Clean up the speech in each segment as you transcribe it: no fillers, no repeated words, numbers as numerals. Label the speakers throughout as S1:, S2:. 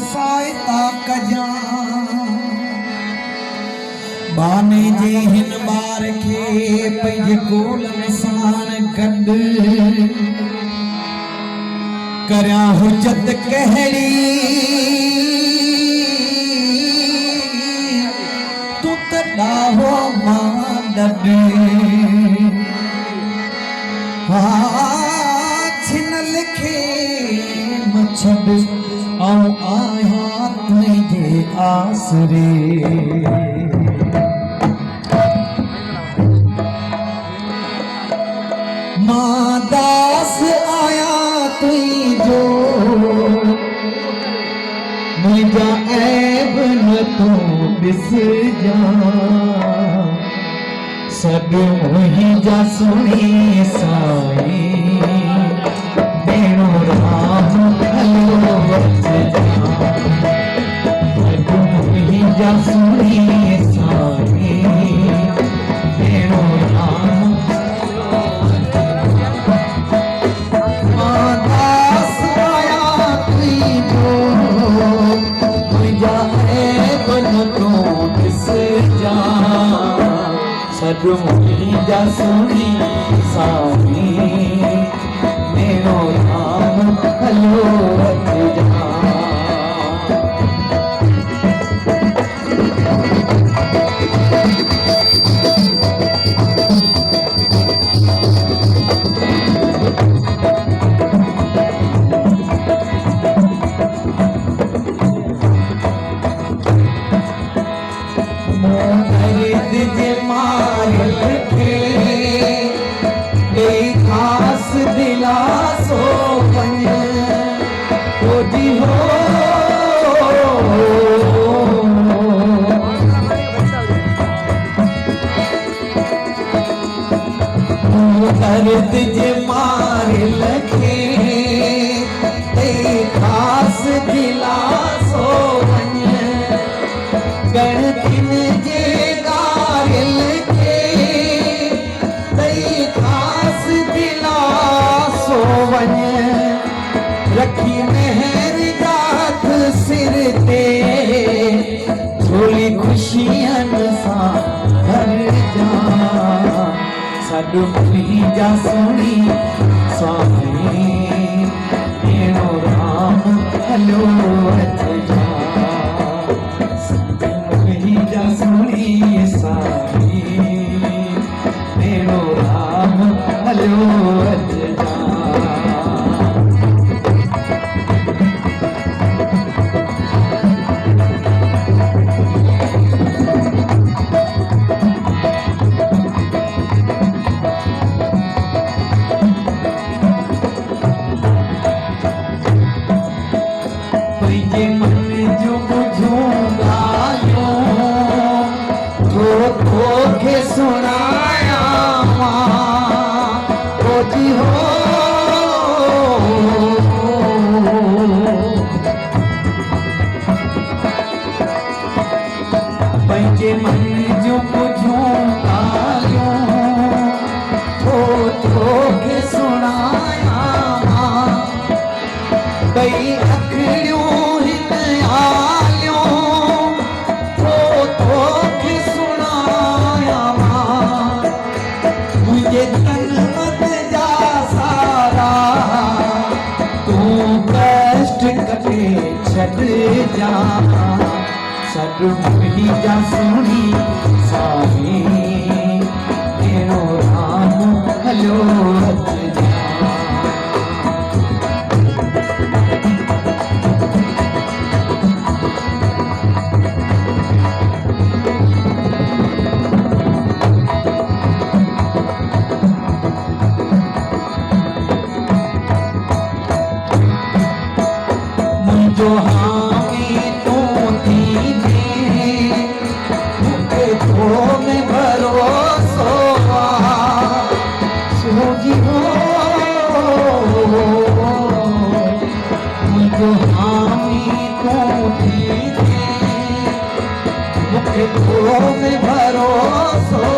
S1: सायता कजा बाने जे हिन बार के पंहिंजे कोलनि सां गॾु करियां हुजत कहिड़ी तूं त ॾाहो मां ॾॾे छिन लिखे छॾ आऊं आहियां तुंहिंजे आसरे मां दास आहियां तुंहिंजो मुंहिंजा ऐब न तूं ॾिसजां सभु मुंहिंजा सुणी साईं भेणो राम हलो अचजां सभु मुंहिंजा सुणी साईं भेणो राम मां दास आहियां तुंहिंजो मुंहिंजा ऐब न तूं ॾिसजां सभु मुंहिंजा सुणी साईं भेणो राम हलो अचजां दिलासो वञ जी हो दर्द जे मारे लखे ख़ास दिलासो वञ गणतिन जे गारिल खे ख़ास दिलासो वञ रखी मेहर जात सिर ते झोली खुशियनि सां भरजां सॾु मुंहिंजा सुणी साईं भेणो राम हलो अचजां सॾु मुंहिंजा सुणी साईं भेणो राम हलो अचजां पंहिंजे मन जो ॿुधूं ॻाल्हियूं तोखे सुणायां मां जी हो पंहिंजे मन जो ॿुधूं ॻाल्हियूं तोखे सुणायां मां ॿई अखड़ियूं हिन आलियूं तोखे सुणायां मां मुंहिंजे तन मन जा सारा तूं कष्ट कटे छॾजां सॾु मुंहिंजा सुणी साईं भेणो राम हलो अचजां जो हामी तूं थी मूंखे तो में भरोसो सूझी हो मुंहिंजो हामी तूं थी मूंखे तो में भरोसो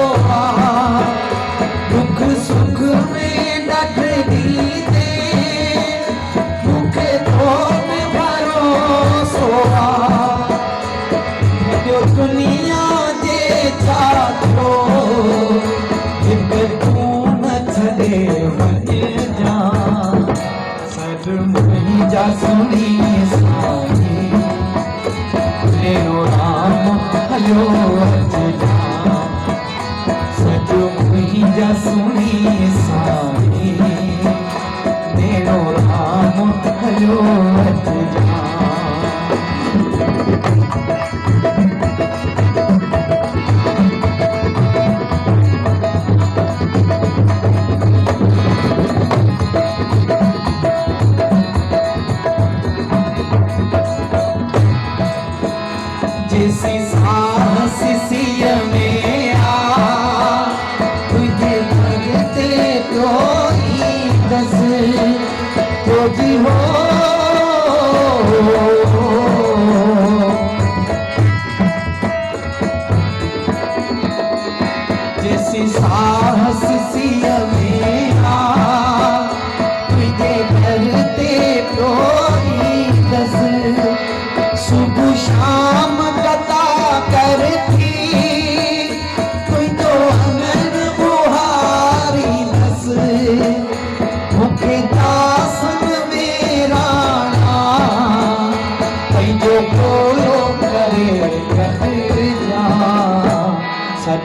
S1: दुख सुख में ॾाढी मूंखे तो में भरोसो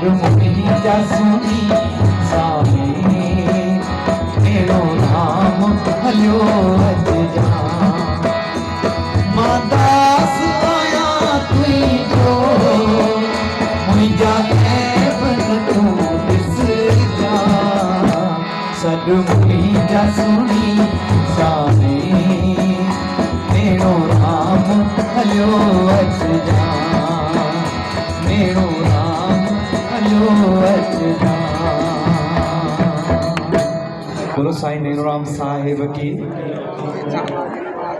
S1: सदमुखी जा सुनी सामे मेरो नाम हलियो अच जा मां दास आया तुई जो मुंहिंजा ऐब तू ॾिस जा सदमुखी जा सुनी सामे मेरो नाम हलियो अच जा मेरो नाम हलियो अच जा। बोलो साईं नेरोराम साहिब की।